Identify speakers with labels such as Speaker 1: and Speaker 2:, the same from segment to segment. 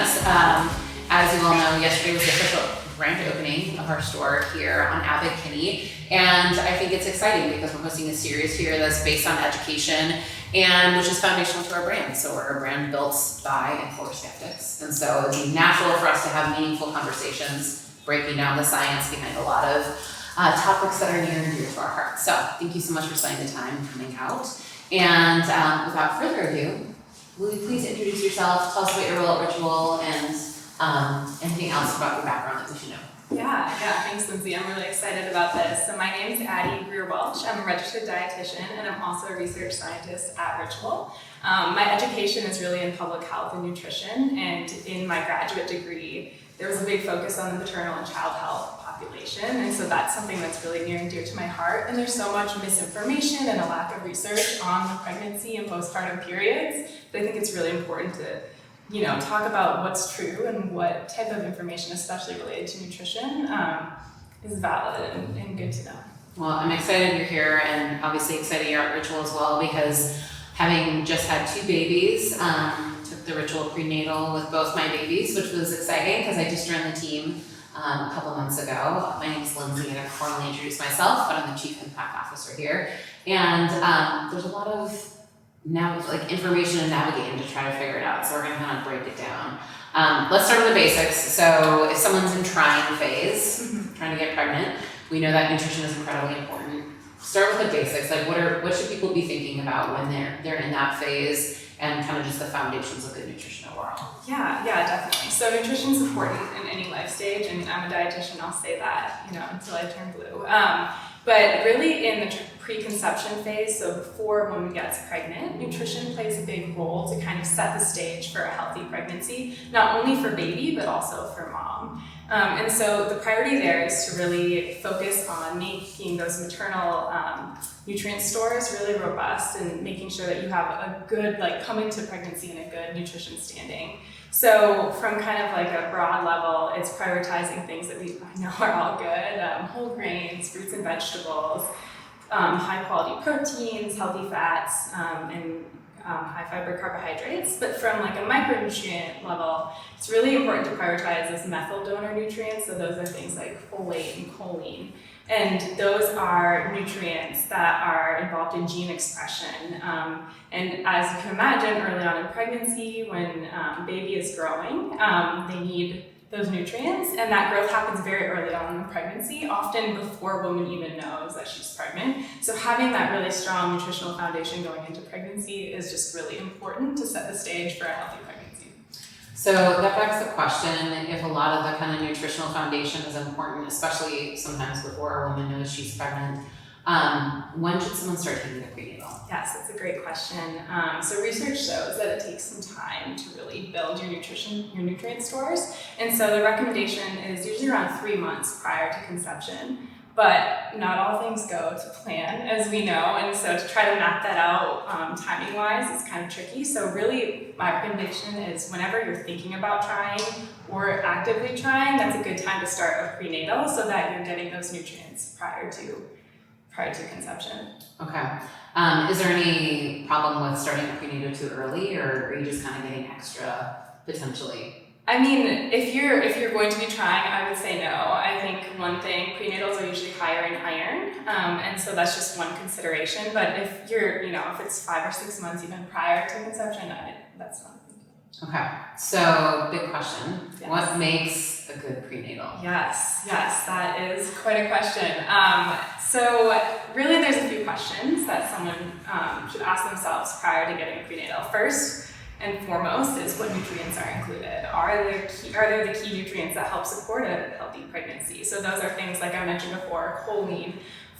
Speaker 1: us. As you all know, yesterday was the official grand opening of our store here on Abbott Kinney, and I think it's exciting because we're hosting a series here that's based on education and which is foundational to our brand. So we're a brand built by and for skeptics, and so it'd be natural for us to have meaningful conversations breaking down the science behind a lot of topics that are near and dear to our hearts. So thank you so much for spending the time and coming out. And without further ado, will you please introduce yourself, tell us about your role at Ritual, and anything else about your background that we should know?
Speaker 2: Yeah, thanks, Lindsay. I'm really excited about this. So my name is Adeline Grier-Welch. I'm a registered dietitian, and I'm also a research scientist at Ritual. My education is really in public health and nutrition, and in my graduate degree, there was a big focus on the maternal and child health population, and so that's something that's really near and dear to my heart. And there's so much misinformation and a lack of research on the pregnancy and postpartum periods that I think it's really important to talk about what's true and what type of information, especially related to nutrition, is valid and good to know.
Speaker 1: Well, I'm excited you're here, and obviously excited you're at Ritual as well, because having just had 2 babies, took the Ritual prenatal with both my babies, which was exciting because I just joined the team a couple months ago. My name is Lindsay, and I formally introduced myself, but I'm the Chief Impact Officer here. And there's a lot of information and navigating to try to figure it out. So we're gonna kind of break it down. Let's start with the basics. So if someone's in trying phase, trying to get pregnant, we know that nutrition is incredibly important. Start with the basics. Like what should people be thinking about when they're in that phase, and kind of just the foundations of good nutrition overall?
Speaker 2: Yeah, definitely. So nutrition is important in any life stage. I mean, I'm a dietitian, I'll say that, until I turn blue. But really in the preconception phase, so before a woman gets pregnant, nutrition plays a big role to kind of set the stage for a healthy pregnancy, not only for baby, but also for mom. And so the priority there is to really focus on making those maternal nutrient stores really robust and making sure that you have a good, coming to pregnancy in a good nutrition standing. So from kind of a broad level, it's prioritizing things that we know are all good, whole grains, fruits and vegetables, high quality proteins, healthy fats, and high fiber carbohydrates. But from a micronutrient level, it's really important to prioritize those methyl donor nutrients. So those are things like folate and choline. And those are nutrients that are involved in gene expression. And as you can imagine, early on in pregnancy, when baby is growing, they need those nutrients, and that growth happens very early on in the pregnancy, often before a woman even knows that she's pregnant. So having that really strong nutritional foundation going into pregnancy is just really important to set the stage for a healthy pregnancy.
Speaker 1: So that begs the question, if a lot of the kind of nutritional foundation is important, especially sometimes before a woman knows she's pregnant, when should someone start taking the prenatal?
Speaker 2: Yes, that's a great question. So research shows that it takes some time to really build your nutrient stores. And so the recommendation is usually around 3 months prior to conception. But not all things go to plan, as we know, and so to try to map that out timing-wise is kind of tricky. So really, my recommendation is whenever you're thinking about trying or actively trying, that's a good time to start a prenatal so that you're getting those nutrients prior to conception.
Speaker 1: Okay. Is there any problem with starting a prenatal too early, or are you just kind of getting extra potentially?
Speaker 2: I mean, if you're going to be trying, I would say no. I think one thing, prenatals are usually higher in iron, and so that's just one consideration. But if if it's 5 or 6 months even prior to conception, that's not.
Speaker 1: Okay, so big question.
Speaker 2: Yes.
Speaker 1: What makes a good prenatal?
Speaker 2: Yes, that is quite a question. So really there's a few questions that someone should ask themselves prior to getting a prenatal. First and foremost is what nutrients are included. Are there the key nutrients that help support a healthy pregnancy? So those are things like I mentioned before, choline,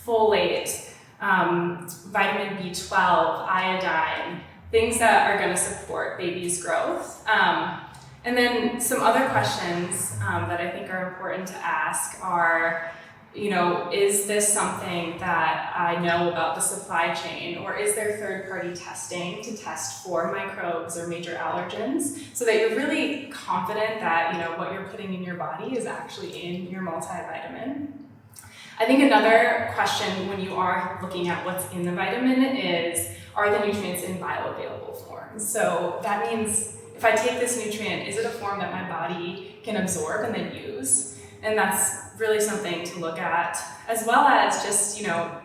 Speaker 2: folate, vitamin B12, iodine, things that are going to support baby's growth. And then some other questions that I think are important to ask are, is this something that I know about the supply chain, or is there third-party testing to test for microbes or major allergens so that you're really confident that, what you're putting in your body is actually in your multivitamin? I think another question when you are looking at what's in the vitamin is, are the nutrients in bioavailable form? So that means if I take this nutrient, is it a form that my body can absorb and then use? And that's really something to look at, as well as just, you know,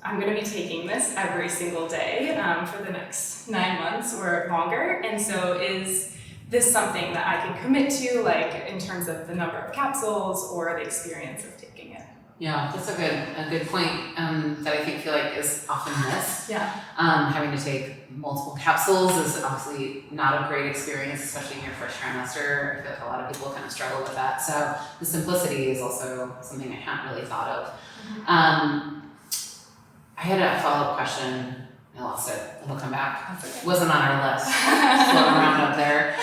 Speaker 2: I'm going to be taking this every single day for the next 9 months or longer. And so is this something that I can commit to, like in terms of the number of capsules or the experience of taking it?
Speaker 1: Yeah, that's a good point that I feel like is often missed.
Speaker 2: Yeah.
Speaker 1: Having to take multiple capsules is obviously not a great experience, especially in your first trimester. I feel like a lot of people kind of struggle with that. So the simplicity is also something I hadn't really thought of.
Speaker 2: Mm-hmm.
Speaker 1: I had a follow-up question. I lost it. It'll come back.
Speaker 2: That's okay.
Speaker 1: Wasn't on our list. Floating around up there.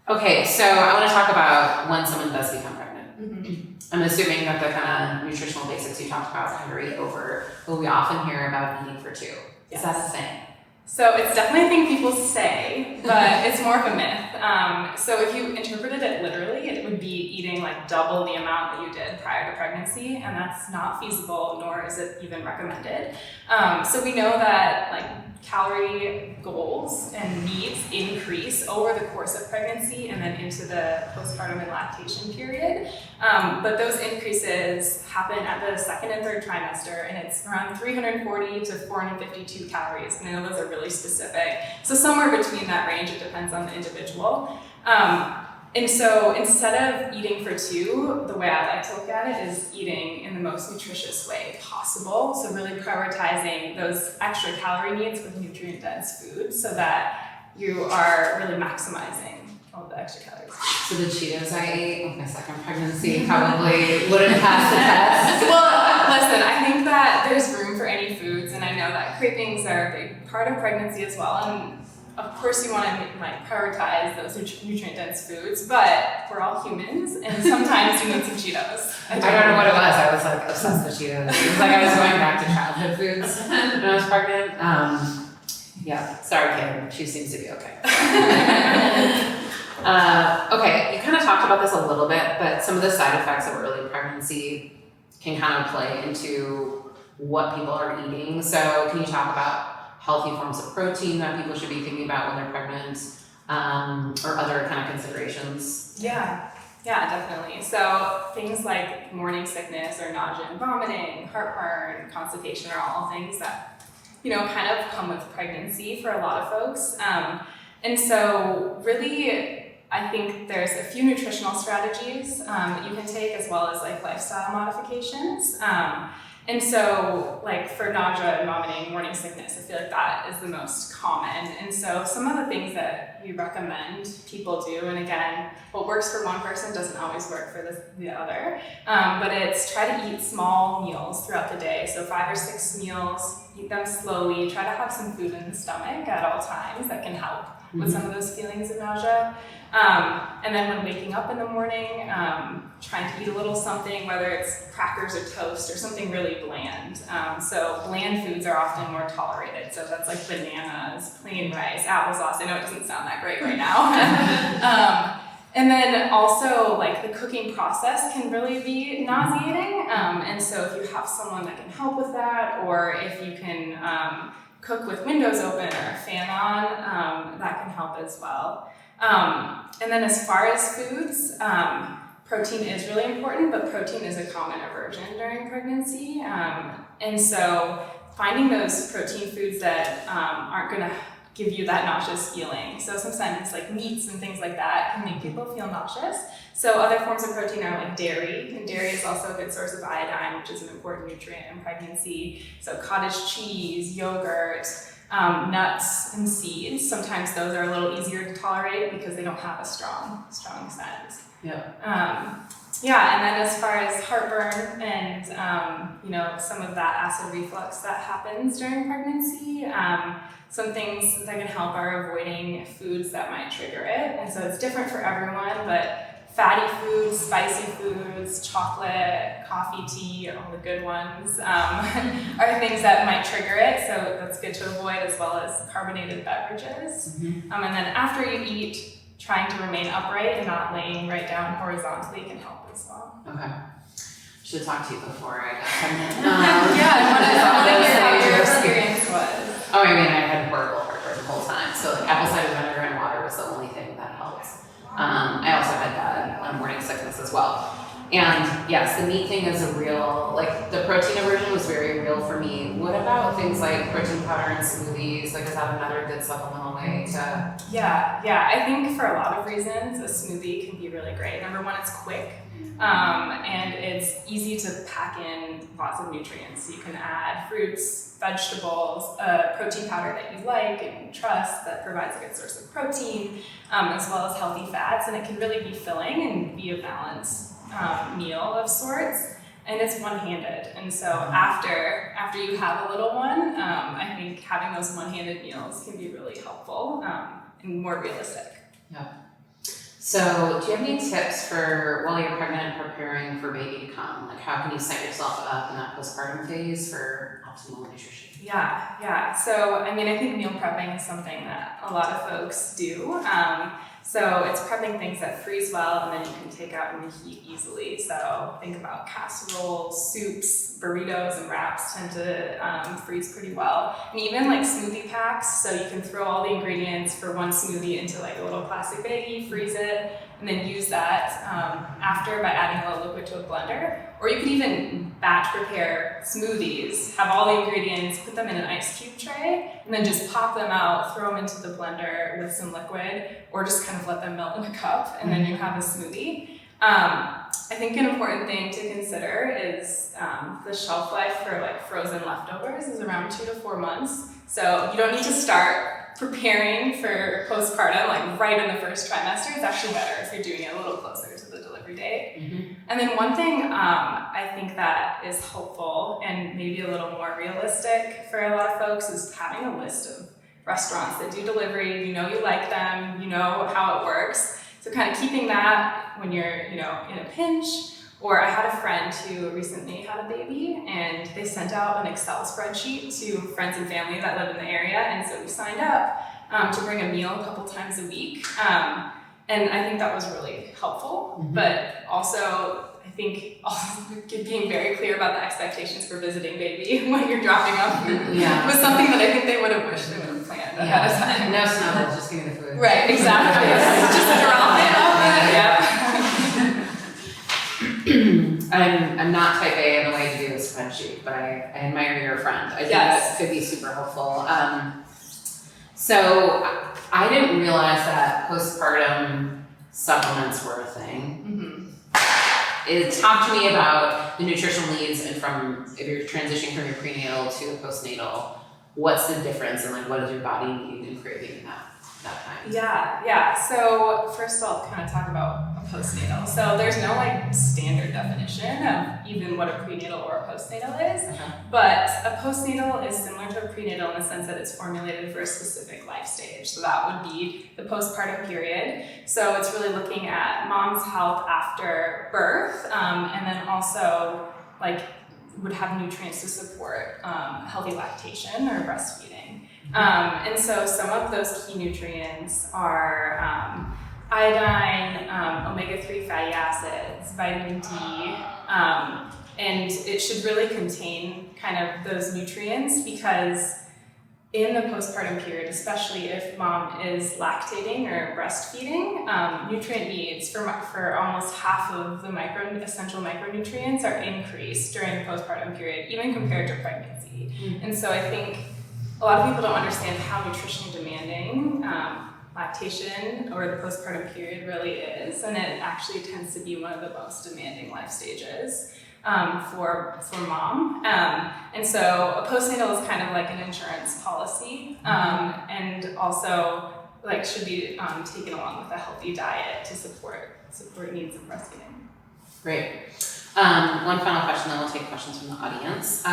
Speaker 1: Okay, so I want to talk about when someone does become pregnant.
Speaker 2: Mm-hmm.
Speaker 1: I'm assuming that the kind of nutritional basics you talked about carry over, but we often hear about eating for two. Is that a thing?
Speaker 2: So it's definitely a thing people say, but it's more of a myth. So if you interpreted it literally, it would be eating like double the amount that you did prior to pregnancy, and that's not feasible, nor is it even recommended. So we know that like calorie goals and needs increase over the course of pregnancy and then into the postpartum and lactation period. But those increases happen at the second and third trimester, and it's around 340 to 452 calories. And I know those are really specific. So somewhere between that range, it depends on the individual. And so instead of eating for two, the way I like to look at it is eating in the most nutritious way possible. So really prioritizing those extra calorie needs with nutrient-dense food so that you are really maximizing all the extra calories.
Speaker 1: So the Cheetos I ate with my second pregnancy probably wouldn't pass the test.
Speaker 2: Well, listen, I think that there's room for any foods, and I know that cravings are a big part of pregnancy as well. And of course, you want to like prioritize those nutrient-dense foods, but we're all humans, and sometimes you need some Cheetos.
Speaker 1: I don't know what it was. I was like obsessed with Cheetos. It was like I was going back to childhood foods when I was pregnant. Yeah, sorry, Kim. She seems to be okay. Okay, you kind of talked about this a little bit, but some of the side effects of early pregnancy can kind of play into what people are eating. So can you talk about healthy forms of protein that people should be thinking about when they're pregnant, or other kind of considerations?
Speaker 2: Yeah, definitely. So things like morning sickness or nausea and vomiting, heartburn, constipation are all things that, you know, kind of come with pregnancy for a lot of folks. And so really, I think there's a few nutritional strategies that you can take, as well as like lifestyle modifications. And so, like for nausea and vomiting, morning sickness, I feel like that is the most common. And so some of the things that we recommend people do, and again, what works for one person doesn't always work for the other, but it's try to eat small meals throughout the day. So 5 or 6 meals, eat them slowly, try to have some food in the stomach at all times that can help with some of those feelings of nausea. And then when waking up in the morning, trying to eat a little something, whether it's crackers or toast or something really bland. So bland foods are often more tolerated. So that's like bananas, plain rice, applesauce. I know it doesn't sound that great right now. And then also like the cooking process can really be nauseating. And so if you have someone that can help with that, or if you can cook with windows open or a fan on, that can help as well. And then as far as foods, protein is really important, but protein is a common aversion during pregnancy. And so finding those protein foods that aren't going to give you that nauseous feeling. So sometimes like meats and things like that can make people feel nauseous. So other forms of protein are like dairy, and dairy is also a good source of iodine, which is an important nutrient in pregnancy. So cottage cheese, yogurt, nuts and seeds. Sometimes those are a little easier to tolerate because they don't have a strong scent.
Speaker 1: Yep.
Speaker 2: Yeah, and then as far as heartburn and you know, some of that acid reflux that happens during pregnancy, some things that can help are avoiding foods that might trigger it. And so it's different for everyone, but fatty foods, spicy foods, chocolate, coffee, tea, all the good ones, are things that might trigger it. So that's good to avoid, as well as carbonated beverages. And then after you eat, trying to remain upright and not laying right down horizontally can help as well.
Speaker 1: Okay. Should have talked to you before I got pregnant.
Speaker 2: Yeah, I want to hear how your experience was.
Speaker 1: Oh, I mean, I had horrible heartburn the whole time. So like apple cider vinegar and And yes, the meat thing is a real, like the protein aversion was very real for me. What about things like protein powder and smoothies? Like, is that another good supplemental way to?
Speaker 2: Yeah. I think for a lot of reasons, a smoothie can be really great. Number one, it's quick. And it's easy to pack in lots of nutrients. You can add fruits, vegetables, protein powder that you like and trust that provides a good source of protein, as well as healthy fats. And it can really be filling and be a balanced meal of sorts. And it's one-handed. And so after you have a little one, I think having those one-handed meals can be really helpful and more realistic.
Speaker 1: Yeah. So do you have any tips for while you're pregnant and preparing for baby to come? Like, how can you set yourself up in that postpartum phase for optimal nutrition?
Speaker 2: Yeah. So, I mean, I think meal prepping is something that a lot of folks do. So it's prepping things that freeze well and then you can take out and reheat easily. So think about casseroles, soups, burritos, and wraps tend to freeze pretty well. And even like smoothie packs, so you can throw all the ingredients for one smoothie into like a little plastic baggie, freeze it, and then use that after by adding a little liquid to a blender. Or you could even batch prepare smoothies, have all the ingredients, put them in an ice cube tray, and then just pop them out, throw them into the blender with some liquid, or just kind of let them melt in a cup, and then you have a smoothie. I think an important thing to consider is the shelf life for like frozen leftovers is around 2 to 4 months. So you don't need to start preparing for postpartum like right in the first trimester. It's actually better if you're doing it a little closer to the delivery date. Mm-hmm. And then one thing I think that is helpful and maybe a little more realistic for a lot of folks is having a list of restaurants that do delivery. You know you like them, you know how it works. So kind of keeping that when you're, in a pinch. Or I had a friend who recently had a baby and they sent out an Excel spreadsheet to friends and family that live in the area. And so we signed up to bring a meal a couple times a week. And I think that was really helpful. Mm-hmm. But also, I think being very clear about the expectations for visiting baby when you're dropping off food was something that I think they would have wished they would have planned ahead of time.
Speaker 1: No snuggles, just give me the food.
Speaker 2: Right, exactly. Just drop it off. Yeah.
Speaker 1: I'm not type A in the way to do the spreadsheet, but I admire your friend. I think that could be super helpful. So I didn't realize that postpartum supplements were a thing. Mm-hmm. Talk to me about the nutritional needs and if you're transitioning from your prenatal to a postnatal, what's the difference and like what does your body need and craving in that time?
Speaker 2: Yeah. So first I'll kind of talk about a postnatal. So there's no like standard definition of even what a prenatal or a postnatal is, but a postnatal is similar to a prenatal in the sense that it's formulated for a specific life stage. So that would be the postpartum period. So it's really looking at mom's health after birth, and then also like would have nutrients to support healthy lactation or breastfeeding. And so some of those key nutrients are iodine, omega-3 fatty acids, vitamin D, and it should really contain kind of those nutrients because in the postpartum period, especially if mom is lactating or breastfeeding, nutrient needs for almost half of the essential micronutrients are increased during the postpartum period, even compared to pregnancy. Mm-hmm. And so I think a lot of people don't understand how nutritionally demanding lactation or the postpartum period really is, and it actually tends to be one of the most demanding life stages for mom. And so a postnatal is kind of like an insurance policy, and also like should be taken along with a healthy diet to support needs of breastfeeding.
Speaker 1: Great. One final question, then we'll take questions from the audience.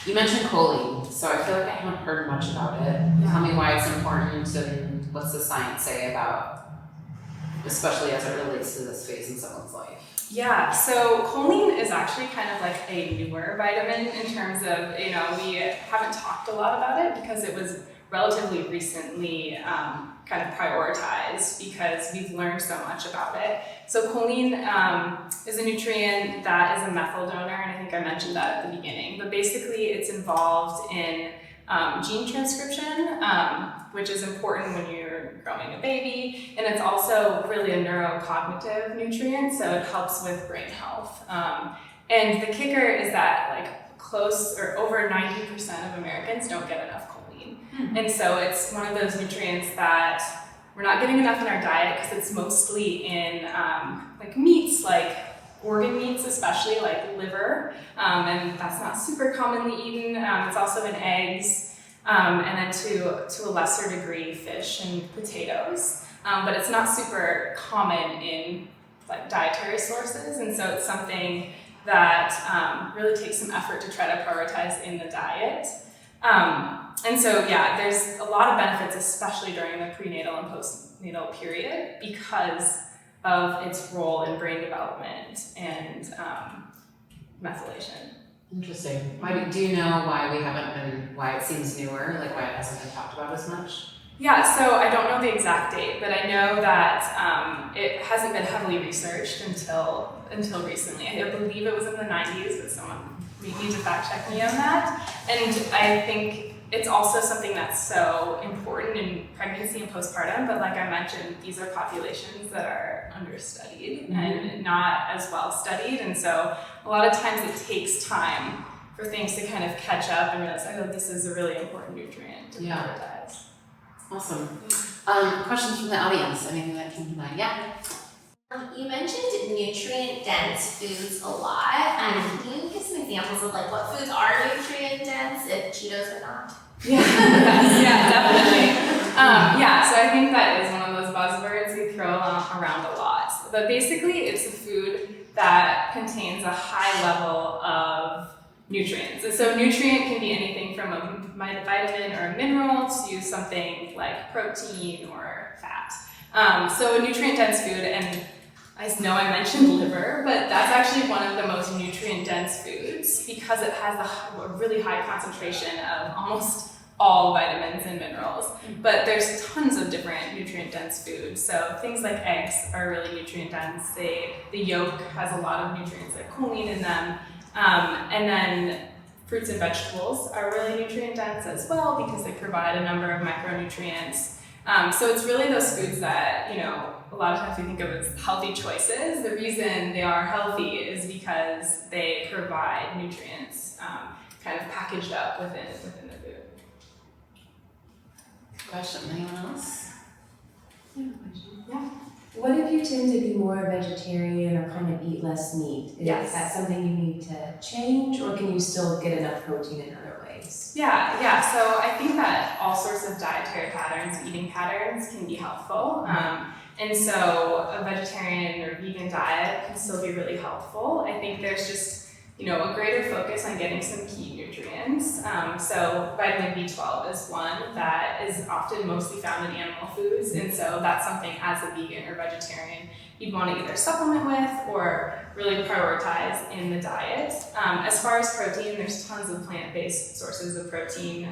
Speaker 1: You mentioned choline, so I feel like I haven't heard much about it. Tell me why it's important and what's the science say about, especially as it relates to this phase in someone's life.
Speaker 2: Yeah, so choline is actually kind of like a newer vitamin in terms of, we haven't talked a lot about it because it was relatively recently kind of prioritized because we've learned so much about it. So choline is a nutrient that is a methyl donor, and I think I mentioned that at the beginning, but basically it's involved in gene transcription, which is important when you're growing a baby. And it's also really a neurocognitive nutrient, so it helps with brain health. And the kicker is that like close or over 90% of Americans don't get enough choline. And so it's one of those nutrients that we're not getting enough in our diet because it's mostly in like meats, like organ meats, especially like liver, and that's not super commonly eaten. It's also in eggs, and then to a lesser degree, fish and potatoes. But it's not super common in like dietary sources, and so it's something that really takes some effort to try to prioritize in the diet. And so, yeah, there's a lot of benefits, especially during the prenatal and postnatal period, because of its role in brain development and methylation.
Speaker 1: Interesting. Do you know why it seems newer, like why it hasn't been talked about as much?
Speaker 2: Yeah, so I don't know the exact date, but I know that it hasn't been heavily researched until recently. I believe it was in the 90s, but someone may need to fact check me on that. And I think it's also something that's so important in pregnancy and postpartum, but like I mentioned, these are populations that are understudied and not as well studied. And so a lot of times it takes time for things to kind of catch up and realize, oh, this is a really important nutrient to prioritize.
Speaker 1: Awesome. Questions from the audience? Anything that came to mind? Yeah.
Speaker 3: You mentioned nutrient-dense foods a lot. Can you give some examples of like what foods are nutrient-dense if Cheetos are not?
Speaker 2: Yeah, definitely. So I think that is one of those buzzwords we throw around a lot. But basically, it's a food that contains a high level of nutrients. And so nutrient can be anything from a vitamin or a mineral to something like protein or fat. So a nutrient-dense food, and I know I mentioned liver, but that's actually one of the most nutrient-dense foods because it has a really high concentration of almost all vitamins and minerals. But there's tons of different nutrient-dense foods. So things like eggs are really nutrient-dense. The yolk has a lot of nutrients like choline in them. And then fruits and vegetables are really nutrient-dense as well because they provide a number of micronutrients. So it's really those foods that, a lot of times we think of as healthy choices. The reason they are healthy is because they provide nutrients kind of packaged up within the food.
Speaker 1: Question, anyone else?
Speaker 2: Yeah.
Speaker 4: What if you tend to be more vegetarian or kind of eat less meat? Is that something you need to change, or can you still get enough protein in other ways?
Speaker 2: Yeah. So I think that all sorts of dietary patterns, eating patterns can be helpful. And so a vegetarian or vegan diet can still be really helpful. I think there's just, a greater focus on getting some key nutrients. So vitamin B12 is one that is often mostly found in animal foods. And so that's something as a vegan or vegetarian you'd want to either supplement with or really prioritize in the diet. As far as protein, there's tons of plant-based sources of protein.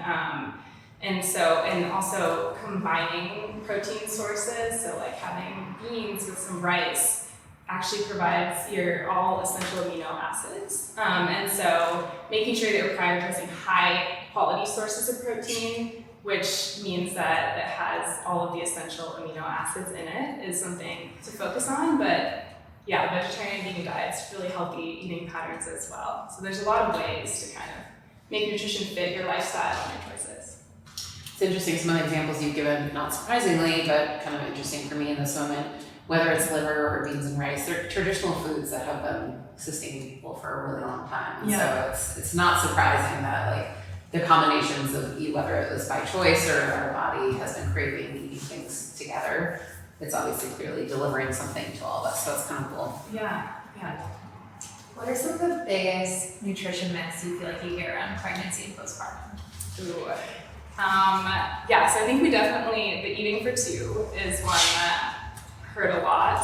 Speaker 2: And also combining protein sources, so like having beans with some rice actually provides your all essential amino acids. And so making sure that you're prioritizing high quality sources of protein, which means that it has all of the essential amino acids in it, is something to focus on. But yeah, vegetarian vegan diets, really healthy eating patterns as well. So there's a lot of ways to kind of make nutrition fit your lifestyle and your choices.
Speaker 1: It's interesting, some of the examples you've given, not surprisingly, but kind of interesting for me in this moment, whether it's liver or beans and rice, they're traditional foods that have been sustaining people for a really long time.
Speaker 2: Yeah.
Speaker 1: So it's not surprising that like the combinations of whether it was by choice or our body has been craving eating things together, it's obviously clearly delivering something to all of us. So it's kind of cool.
Speaker 2: Yeah.
Speaker 5: What are some of the biggest nutrition myths you feel like you hear around pregnancy and postpartum?
Speaker 2: So I think we definitely, the eating for two is one that heard a lot.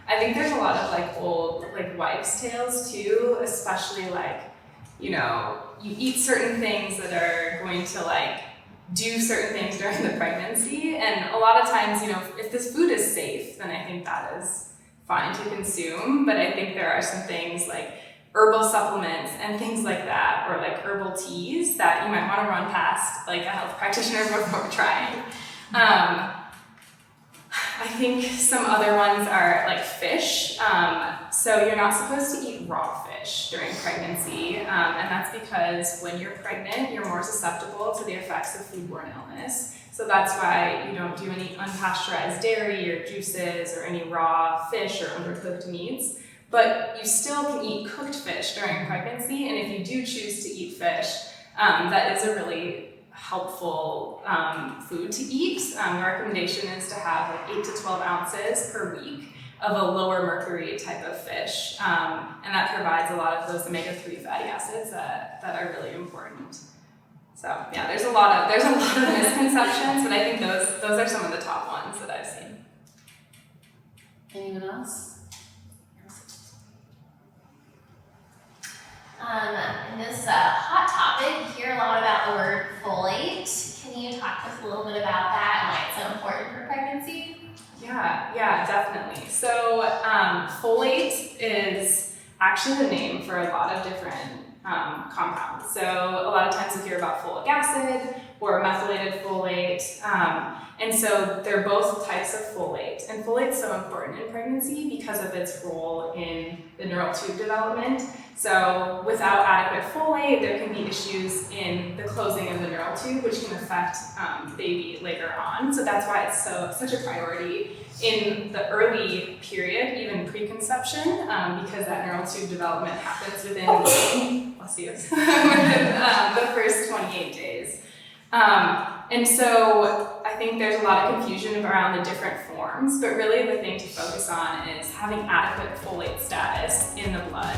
Speaker 2: I think there's a lot of old wives' tales too, especially you eat certain things that are going to do certain things during the pregnancy. And a lot of times, if this food is safe, then I think that is fine to consume. But I think there are some things like herbal supplements and things like that, or like herbal teas that you might want to run past like a health practitioner before trying. I think some other ones are like fish. So you're not supposed to eat raw fish during pregnancy, and that's because when you're pregnant, you're more susceptible to the effects of foodborne illness. So that's why you don't do any unpasteurized dairy or juices or any raw fish or undercooked meats. But you still can eat cooked fish during pregnancy, and if you do choose to eat fish, that is a really helpful food to eat. The recommendation is to have like 8 to 12 ounces per week of a lower mercury type of fish, and that provides a lot of those omega-3 fatty acids that are really important. So yeah, there's a lot of misconceptions, but I think those are some of the top ones that I've seen.
Speaker 1: Anyone else?
Speaker 3: And this is a hot topic. You hear a lot about the word folate. Can you talk to us a little bit about that and why it's so important for pregnancy?
Speaker 2: Yeah, definitely. So folate is actually the name for a lot of different compounds. So a lot of times you hear about folic acid or methylated folate. And so they're both types of folate. And folate's so important in pregnancy because of its role in the neural tube development. So without adequate folate, there can be issues in the closing of the neural tube, which can affect the baby later on. So that's why it's such a priority in the early period, even preconception, because that neural tube development happens within, within the first 28 days. And so I think there's a lot of confusion around the different forms, but really the thing to focus on is having adequate folate status in the blood.